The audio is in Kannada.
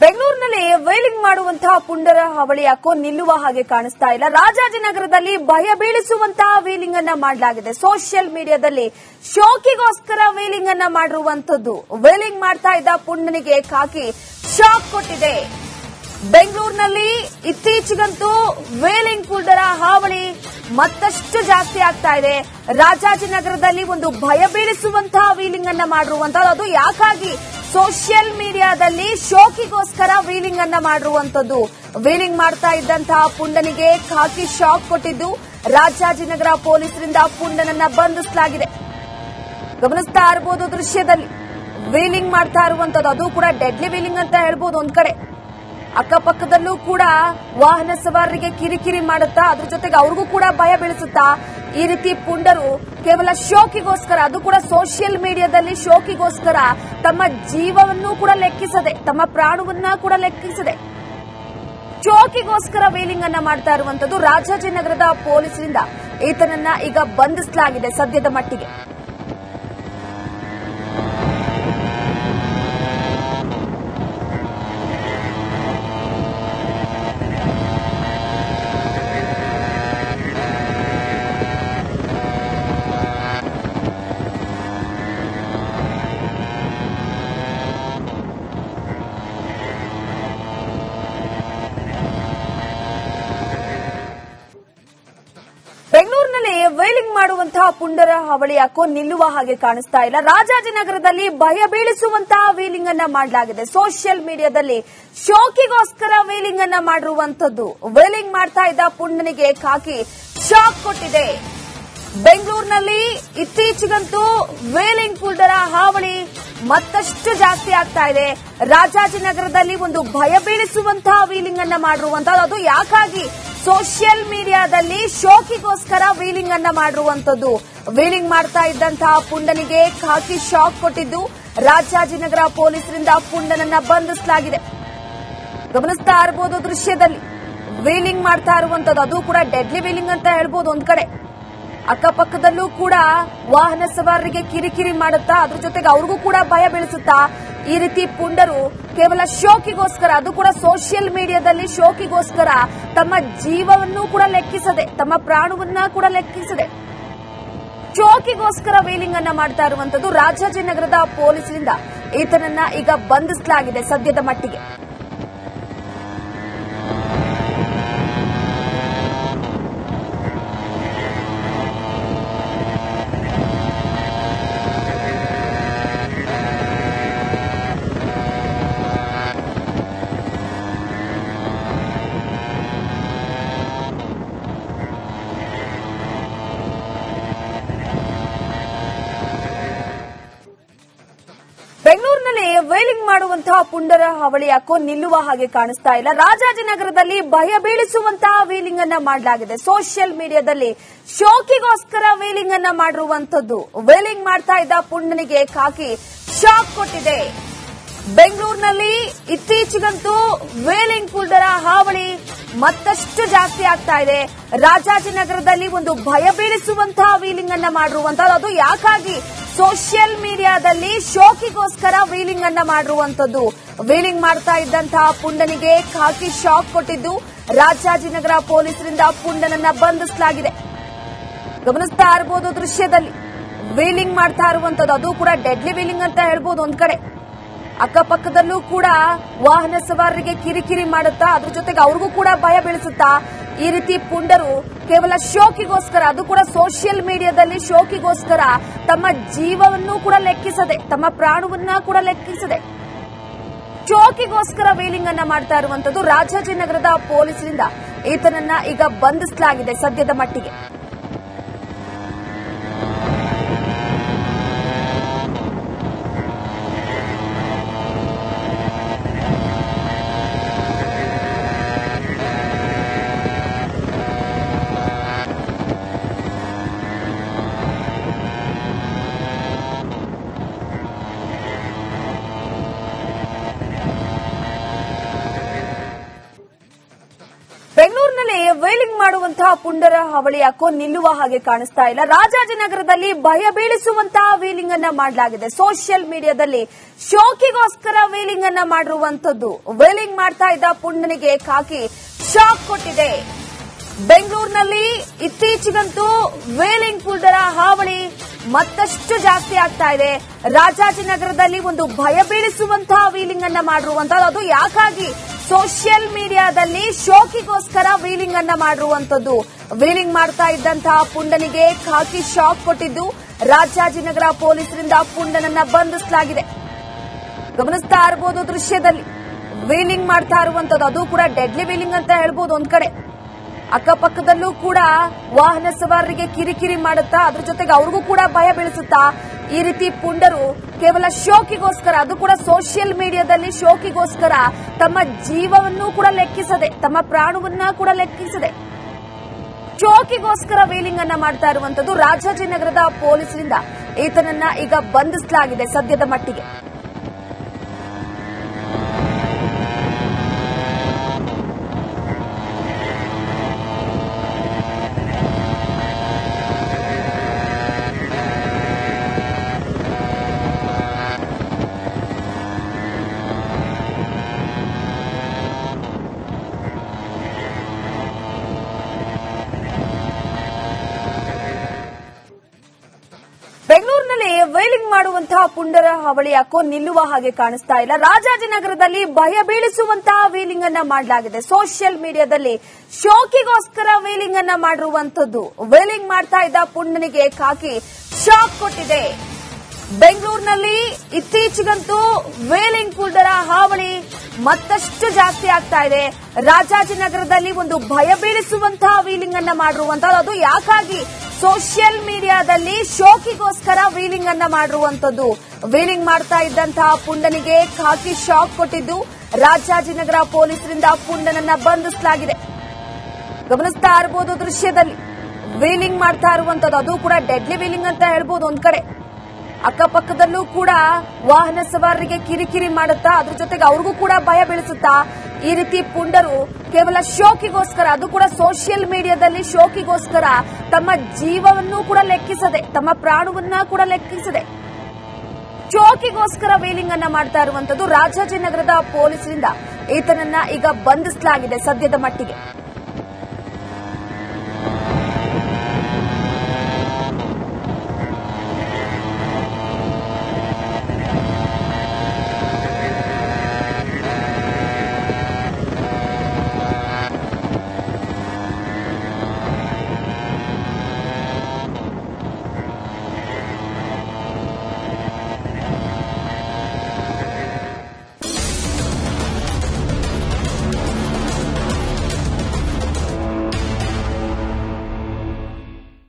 ಬೆಂಗಳೂರಿನಲ್ಲಿ ವೈಲಿಂಗ್ ಮಾಡುವಂತಹ ಪುಂಡರ ಹಾವಳಿ ಯಾಕೋ ನಿಲ್ಲುವ ಹಾಗೆ ಕಾಣಿಸ್ತಾ ಇಲ್ಲ. ರಾಜಾಜಿನಗರದಲ್ಲಿ ಭಯ ಬೀಳಿಸುವಂತಹ ವೀಲಿಂಗ್ ಅನ್ನ ಮಾಡಲಾಗಿದೆ. ಸೋಷಿಯಲ್ ಮೀಡಿಯಾದಲ್ಲಿ ಶೋಕಿಗೋಸ್ಕರ ವೀಲಿಂಗ್ ಅನ್ನ ಮಾಡಿರುವಂತದ್ದು. ವೀಲಿಂಗ್ ಮಾಡ್ತಾ ಇದ್ದ ಪುಂಡನಿಗೆ ಖಾಕಿ ಶಾಕ್ ಕೊಟ್ಟಿದೆ. ಬೆಂಗಳೂರಿನಲ್ಲಿ ಇತ್ತೀಚೆಗಂತೂ ವೇಲಿಂಗ್ ಪುಂಡರ ಹಾವಳಿ ಮತ್ತಷ್ಟು ಜಾಸ್ತಿ ಆಗ್ತಾ ಇದೆ. ರಾಜಾಜಿನಗರದಲ್ಲಿ ಒಂದು ಭಯ ಬೀಳಿಸುವಂತಹ ವೀಲಿಂಗ್ ಅನ್ನ ಮಾಡಿರುವಂತದ್ದು. ಅದು ಯಾಕಾಗಿ ಸೋಷಿಯಲ್ ಮೀಡಿಯಾದಲ್ಲಿ ಶೋಕಿಗೋಸ್ಕರ ವೀಲಿಂಗ್ ಅನ್ನ ಮಾಡಿರುವಂತದ್ದು. ವೀಲಿಂಗ್ ಮಾಡ್ತಾ ಇದ್ದಂತಹ ಪುಂಡನಿಗೆ ಖಾಕಿ ಶಾಕ್ ಕೊಟ್ಟಿದ್ದು. ರಾಜಾಜಿನಗರ ಪೊಲೀಸರಿಂದ ಪುಂಡನನ್ನ ಬಂಧಿಸಲಾಗಿದೆ. ಗಮನಿಸ್ತಾ ಇರಬಹುದು ದೃಶ್ಯದಲ್ಲಿ ವೀಲಿಂಗ್ ಮಾಡ್ತಾ ಇರುವಂತದ್ದು. ಅದು ಕೂಡ ಡೆಡ್ಲಿ ವೀಲಿಂಗ್ ಅಂತ ಹೇಳ್ಬೋದು. ಒಂದ್ ಕಡೆ ಅಕ್ಕಪಕ್ಕದಲ್ಲೂ ಕೂಡ ವಾಹನ ಸವಾರರಿಗೆ ಕಿರಿಕಿರಿ ಮಾಡುತ್ತಾ, ಅದ್ರ ಜೊತೆಗೆ ಅವ್ರಿಗೂ ಕೂಡ ಭಯ ಬೀಳಿಸುತ್ತಾ ಈ ರೀತಿ ಪುಂಡರು ಕೇವಲ ಶೋಕಿಗೋಸ್ಕರ, ಅದು ಕೂಡ ಸೋಷಿಯಲ್ ಮೀಡಿಯಾದಲ್ಲಿ ಶೋಕಿಗೋಸ್ಕರ ತಮ್ಮ ಜೀವವನ್ನು ಕೂಡ ಲೆಕ್ಕಿಸದೆ, ತಮ್ಮ ಪ್ರಾಣವನ್ನ ಕೂಡ ಲೆಕ್ಕಿಸದೆ ಶೋಕಿಗೋಸ್ಕರ ವೀಲಿಂಗ್ ಅನ್ನ ಮಾಡ್ತಾ ಇರುವಂತದ್ದು. ರಾಜಾಜಿನಗರದ ಪೊಲೀಸರಿಂದ ಈತನನ್ನ ಈಗ ಬಂಧಿಸಲಾಗಿದೆ ಸದ್ಯದ ಮಟ್ಟಿಗೆ. ಬೆಂಗಳೂರಿನಲ್ಲಿ ವೈಲಿಂಗ್ ಮಾಡುವಂತಹ ಪುಂಡರ ಹಾವಳಿ ಯಾಕೋ ನಿಲ್ಲುವ ಹಾಗೆ ಕಾಣಿಸ್ತಾ ಇಲ್ಲ. ರಾಜಾಜಿನಗರದಲ್ಲಿ ಭಯ ಬೀಳಿಸುವಂತಹ ವೀಲಿಂಗ್ ಅನ್ನ ಮಾಡಲಾಗಿದೆ. ಸೋಷಿಯಲ್ ಮೀಡಿಯಾದಲ್ಲಿ ಶೋಕಿಗೋಸ್ಕರ ವೀಲಿಂಗ್ ಅನ್ನ ಮಾಡಿರುವಂತದ್ದು. ವೀಲಿಂಗ್ ಮಾಡ್ತಾ ಇದ್ದ ಪುಂಡನಿಗೆ ಖಾಕಿ ಶಾಕ್ ಕೊಟ್ಟಿದೆ. ಬೆಂಗಳೂರಿನಲ್ಲಿ ಇತ್ತೀಚೆಗಂತೂ ವೇಲಿಂಗ್ ಪುಂಡರ ಹಾವಳಿ ಮತ್ತಷ್ಟು ಜಾಸ್ತಿ ಆಗ್ತಾ ಇದೆ. ರಾಜಾಜಿನಗರದಲ್ಲಿ ಒಂದು ಭಯ ಬೀಳಿಸುವಂತಹ ವೀಲಿಂಗ್ ಅನ್ನ ಮಾಡಿರುವಂತದ್ದು. ಅದು ಯಾಕಾಗಿ ಸೋಷಿಯಲ್ ಮೀಡಿಯಾದಲ್ಲಿ ಶೋಕಿಗೋಸ್ಕರ ವೀಲಿಂಗ್ ಅನ್ನ ಮಾಡಿರುವಂತದ್ದು. ವೀಲಿಂಗ್ ಮಾಡ್ತಾ ಇದ್ದಂತಹ ಪುಂಡನಿಗೆ ಖಾಕಿ ಶಾಕ್ ಕೊಟ್ಟಿದ್ದು. ರಾಜಾಜಿನಗರ ಪೊಲೀಸರಿಂದ ಪುಂಡನನ್ನ ಬಂಧಿಸಲಾಗಿದೆ. ಗಮನಿಸ್ತಾ ಇರಬಹುದು ದೃಶ್ಯದಲ್ಲಿ ವೀಲಿಂಗ್ ಮಾಡ್ತಾ ಇರುವಂತದ್ದು. ಅದು ಕೂಡ ಡೆಡ್ಲಿ ವೀಲಿಂಗ್ ಅಂತ ಹೇಳ್ಬೋದು. ಒಂದ್ ಕಡೆ ಅಕ್ಕಪಕ್ಕದಲ್ಲೂ ಕೂಡ ವಾಹನ ಸವಾರರಿಗೆ ಕಿರಿಕಿರಿ ಮಾಡುತ್ತಾ, ಅದ್ರ ಜೊತೆಗೆ ಅವ್ರಿಗೂ ಕೂಡ ಭಯ ಬೀಳಿಸುತ್ತಾ ಈ ರೀತಿ ಪುಂಡರು ಕೇವಲ ಶೋಕಿಗೋಸ್ಕರ, ಅದು ಕೂಡ ಸೋಷಿಯಲ್ ಮೀಡಿಯಾದಲ್ಲಿ ಶೋಕಿಗೋಸ್ಕರ ತಮ್ಮ ಜೀವವನ್ನು ಕೂಡ ಲೆಕ್ಕಿಸದೆ, ತಮ್ಮ ಪ್ರಾಣವನ್ನ ಕೂಡ ಲೆಕ್ಕಿಸದೆ ಶೋಕಿಗೋಸ್ಕರ ವೀಲಿಂಗ್ ಅನ್ನ ಮಾಡ್ತಾ ಇರುವಂತದ್ದು. ರಾಜಾಜಿನಗರದ ಪೊಲೀಸರಿಂದ ಈತನನ್ನ ಈಗ ಬಂಧಿಸಲಾಗಿದೆ ಸದ್ಯದ ಮಟ್ಟಿಗೆ. ಬೆಂಗಳೂರಿನಲ್ಲಿ ವೈಲಿಂಗ್ ಮಾಡುವಂತಹ ಪುಂಡರ ಹಾವಳಿ ಯಾಕೋ ನಿಲ್ಲುವ ಹಾಗೆ ಕಾಣಿಸ್ತಾ ಇಲ್ಲ. ರಾಜಾಜಿನಗರದಲ್ಲಿ ಭಯ ಬೀಳಿಸುವಂತಹ ವೀಲಿಂಗ್ ಅನ್ನ ಮಾಡಲಾಗಿದೆ. ಸೋಷಿಯಲ್ ಮೀಡಿಯಾದಲ್ಲಿ ಶೋಕಿಗೋಸ್ಕರ ವೀಲಿಂಗ್ ಅನ್ನ ಮಾಡಿರುವಂತದ್ದು. ವೀಲಿಂಗ್ ಮಾಡ್ತಾ ಇದ್ದ ಪುಂಡನಿಗೆ ಖಾಕಿ ಶಾಕ್ ಕೊಟ್ಟಿದೆ. ಬೆಂಗಳೂರಿನಲ್ಲಿ ಇತ್ತೀಚೆಗಂತೂ ವೇಲಿಂಗ್ ಪುಂಡರ ಹಾವಳಿ ಮತ್ತಷ್ಟು ಜಾಸ್ತಿ ಆಗ್ತಾ ಇದೆ. ರಾಜಾಜಿನಗರದಲ್ಲಿ ಒಂದು ಭಯ ಬೀಳಿಸುವಂತಹ ವೀಲಿಂಗ್ ಅನ್ನ ಮಾಡಿರುವಂತದ್ದು. ಅದು ಯಾಕಾಗಿ ಸೋಷಿಯಲ್ ಮೀಡಿಯಾದಲ್ಲಿ ಶೋಕಿಗೋಸ್ಕರ ವೀಲಿಂಗ್ ಅನ್ನ ಮಾಡಿರುವಂತದ್ದು. ವೀಲಿಂಗ್ ಮಾಡ್ತಾ ಇದ್ದಂತಹ ಪುಂಡನಿಗೆ ಖಾಕಿ ಶಾಕ್ ಕೊಟ್ಟಿದ್ದು. ರಾಜಾಜಿನಗರ ಪೊಲೀಸರಿಂದ ಪುಂಡನನ್ನ ಬಂಧಿಸಲಾಗಿದೆ. ಗಮನಿಸ್ತಾ ಇರಬಹುದು ದೃಶ್ಯದಲ್ಲಿ ವೀಲಿಂಗ್ ಮಾಡ್ತಾ ಇರುವಂತದ್ದು. ಅದು ಕೂಡ ಡೆಡ್ಲಿ ವೀಲಿಂಗ್ ಅಂತ ಹೇಳ್ಬೋದು. ಒಂದ್ ಕಡೆ ಅಕ್ಕಪಕ್ಕದಲ್ಲೂ ಕೂಡ ವಾಹನ ಸವಾರರಿಗೆ ಕಿರಿಕಿರಿ ಮಾಡುತ್ತಾ, ಅದ್ರ ಜೊತೆಗೆ ಅವ್ರಿಗೂ ಕೂಡ ಭಯ ಬೀಳಿಸುತ್ತಾ ಈ ರೀತಿ ಪುಂಡರು ಕೇವಲ ಶೋಕಿಗೋಸ್ಕರ, ಅದು ಕೂಡ ಸೋಷಿಯಲ್ ಮೀಡಿಯಾದಲ್ಲಿ ಶೋಕಿಗೋಸ್ಕರ ತಮ್ಮ ಜೀವವನ್ನು ಕೂಡ ಲೆಕ್ಕಿಸದೆ, ತಮ್ಮ ಪ್ರಾಣವನ್ನ ಕೂಡ ಲೆಕ್ಕಿಸದೆ ಶೋಕಿಗೋಸ್ಕರ ವೀಲಿಂಗ್ ಅನ್ನ ಮಾಡ್ತಾ ಇರುವಂತದ್ದು. ರಾಜಾಜಿನಗರದ ಪೊಲೀಸರಿಂದ ಈತನನ್ನ ಈಗ ಬಂಧಿಸಲಾಗಿದೆ ಸದ್ಯದ ಮಟ್ಟಿಗೆ. ಬೆಂಗಳೂರಿನಲ್ಲಿ ವೇಲಿಂಗ್ ಮಾಡುವಂತಹ ಪುಂಡರ ಹಾವಳಿ ಯಾಕೋ ನಿಲ್ಲುವ ಹಾಗೆ ಕಾಣಿಸ್ತಾ ಇಲ್ಲ. ರಾಜಾಜಿನಗರದಲ್ಲಿ ಭಯ ಬೀಳಿಸುವಂತಹ ವೇಲಿಂಗ್ ಅನ್ನ ಮಾಡಲಾಗಿದೆ. ಸೋಷಿಯಲ್ ಮೀಡಿಯಾದಲ್ಲಿ ಶೋಕಿಗೋಸ್ಕರ ವೇಲಿಂಗ್ ಅನ್ನ ಮಾಡಿರುವಂತದ್ದು. ವೇಲಿಂಗ್ ಮಾಡ್ತಾ ಇದ್ದ ಪುಂಡನಿಗೆ ಖಾಕಿ ಶಾಕ್ ಕೊಟ್ಟಿದೆ. ಬೆಂಗಳೂರಿನಲ್ಲಿ ಇತ್ತೀಚೆಗಂತೂ ವೇಲಿಂಗ್ ಪುಂಡರ ಹಾವಳಿ ಮತ್ತಷ್ಟು ಜಾಸ್ತಿ ಆಗ್ತಾ ಇದೆ. ರಾಜಾಜಿನಗರದಲ್ಲಿ ಒಂದು ಭಯ ಬೀಳಿಸುವಂತಹ ವೀಲಿಂಗ್ ಅನ್ನ ಮಾಡಿರುವಂತದ್ದು. ಅದು ಯಾಕಾಗಿ ಸೋಷಿಯಲ್ ಮೀಡಿಯಾದಲ್ಲಿ ಶೋಕಿಗೋಸ್ಕರ ವೀಲಿಂಗ್ ಅನ್ನ ಮಾಡಿರುವಂತದ್ದು. ವೀಲಿಂಗ್ ಮಾಡ್ತಾ ಇದ್ದಂತಹ ಪುಂಡನಿಗೆ ಖಾಕಿ ಶಾಕ್ ಕೊಟ್ಟಿದ್ದು. ರಾಜಾಜಿನಗರ ಪೊಲೀಸರಿಂದ ಪುಂಡನನ್ನ ಬಂಧಿಸಲಾಗಿದೆ. ಗಮನಿಸ್ತಾ ಇರಬಹುದು ದೃಶ್ಯದಲ್ಲಿ ವೀಲಿಂಗ್ ಮಾಡ್ತಾ ಇರುವಂತದ್ದು. ಅದು ಕೂಡ ಡೆಡ್ಲಿ ವೀಲಿಂಗ್ ಅಂತ ಹೇಳ್ಬೋದು. ಒಂದ್ ಕಡೆ ಅಕ್ಕಪಕ್ಕದಲ್ಲೂ ಕೂಡ ವಾಹನ ಸವಾರರಿಗೆ ಕಿರಿಕಿರಿ ಮಾಡುತ್ತಾ, ಅದ್ರ ಜೊತೆಗೆ ಅವ್ರಿಗೂ ಕೂಡ ಭಯ ಬೀಳಿಸುತ್ತಾ ಈ ರೀತಿ ಪುಂಡರು ಕೇವಲ ಶೋಕಿಗೋಸ್ಕರ, ಅದು ಕೂಡ ಸೋಷಿಯಲ್ ಮೀಡಿಯಾದಲ್ಲಿ ಶೋಕಿಗೋಸ್ಕರ ತಮ್ಮ ಜೀವವನ್ನು ಕೂಡ ಲೆಕ್ಕಿಸದೆ, ತಮ್ಮ ಪ್ರಾಣವನ್ನ ಕೂಡ ಲೆಕ್ಕಿಸದೆ ಶೋಕಿಗೋಸ್ಕರ ವೀಲಿಂಗ್ ಅನ್ನ ಮಾಡ್ತಾ ಇರುವಂತದ್ದು. ರಾಜಾಜಿನಗರದ ಪೊಲೀಸರಿಂದ ಈತನನ್ನ ಈಗ ಬಂಧಿಸಲಾಗಿದೆ ಸದ್ಯದ ಮಟ್ಟಿಗೆ. ಬೆಂಗಳೂರಿನಲ್ಲಿ ವೇಲಿಂಗ್ ಮಾಡುವಂತಹ ಪುಂಡರ ಹಾವಳಿ ಯಾಕೋ ನಿಲ್ಲುವ ಹಾಗೆ ಕಾಣಿಸ್ತಾ ಇಲ್ಲ. ರಾಜಾಜಿನಗರದಲ್ಲಿ ಭಯ ಬೀಳಿಸುವಂತಹ ವೇಲಿಂಗ್ ಅನ್ನ ಮಾಡಲಾಗಿದೆ. ಸೋಷಿಯಲ್ ಮೀಡಿಯಾದಲ್ಲಿ ಶೋಕಿಗೋಸ್ಕರ ವೇಲಿಂಗ್ ಅನ್ನ ಮಾಡಿರುವಂತದ್ದು. ವೇಲಿಂಗ್ ಮಾಡ್ತಾ ಇದ್ದ ಪುಂಡನಿಗೆ ಖಾಕಿ ಶಾಕ್ ಕೊಟ್ಟಿದೆ. ಬೆಂಗಳೂರಿನಲ್ಲಿ ಇತ್ತೀಚೆಗಂತೂ ವೇಲಿಂಗ್ ಪುಂಡರ ಹಾವಳಿ ಮತ್ತಷ್ಟು ಜಾಸ್ತಿ ಆಗ್ತಾ ಇದೆ. ರಾಜಾಜಿನಗರದಲ್ಲಿ ಒಂದು ಭಯ ಬೀಳಿಸುವಂತಹ ವೀಲಿಂಗ್ ಅನ್ನ ಮಾಡಿರುವಂತದ್ದು. ಅದು ಯಾಕಾಗಿ ಸೋಷಿಯಲ್ ಮೀಡಿಯಾದಲ್ಲಿ ಶೋಕಿಗೋಸ್ಕರ ವೀಲಿಂಗ್ ಅನ್ನ ಮಾಡಿರುವಂತದ್ದು. ವೀಲಿಂಗ್ ಮಾಡ್ತಾ ಇದ್ದಂತಹ ಪುಂಡನಿಗೆ ಖಾಕಿ ಶಾಕ್ ಕೊಟ್ಟಿದ್ದು. ರಾಜಾಜಿನಗರ ಪೊಲೀಸರಿಂದ ಪುಂಡನನ್ನ ಬಂಧಿಸಲಾಗಿದೆ. ಗಮನಿಸ್ತಾ ಇರಬಹುದು ದೃಶ್ಯದಲ್ಲಿ ವೀಲಿಂಗ್ ಮಾಡ್ತಾ ಇರುವಂತದ್ದು. ಅದು ಕೂಡ ಡೆಡ್ಲಿ ವೀಲಿಂಗ್ ಅಂತ ಹೇಳ್ಬೋದು. ಒಂದ್ ಕಡೆ ಅಕ್ಕಪಕ್ಕದಲ್ಲೂ ಕೂಡ ವಾಹನ ಸವಾರರಿಗೆ ಕಿರಿಕಿರಿ ಮಾಡುತ್ತಾ, ಅದ್ರ ಜೊತೆಗೆ ಅವ್ರಿಗೂ ಕೂಡ ಭಯ ಬೀಳಿಸುತ್ತಾ ಈ ರೀತಿ ಪುಂಡರು ಕೇವಲ ಶೋಕಿಗೋಸ್ಕರ, ಅದು ಕೂಡ ಸೋಷಿಯಲ್ ಮೀಡಿಯಾದಲ್ಲಿ ಶೋಕಿಗೋಸ್ಕರ ತಮ್ಮ ಜೀವವನ್ನು ಕೂಡ ಲೆಕ್ಕಿಸದೆ, ತಮ್ಮ ಪ್ರಾಣವನ್ನ ಕೂಡ ಲೆಕ್ಕಿಸದೆ ಶೋಕಿಗೋಸ್ಕರ ವೀಲಿಂಗ್ ಅನ್ನ ಮಾಡ್ತಾ ಇರುವಂತದ್ದು. ರಾಜಾಜಿನಗರದ ಪೊಲೀಸರಿಂದ ಈತನನ್ನ ಈಗ ಬಂಧಿಸಲಾಗಿದೆ ಸದ್ಯದ ಮಟ್ಟಿಗೆ.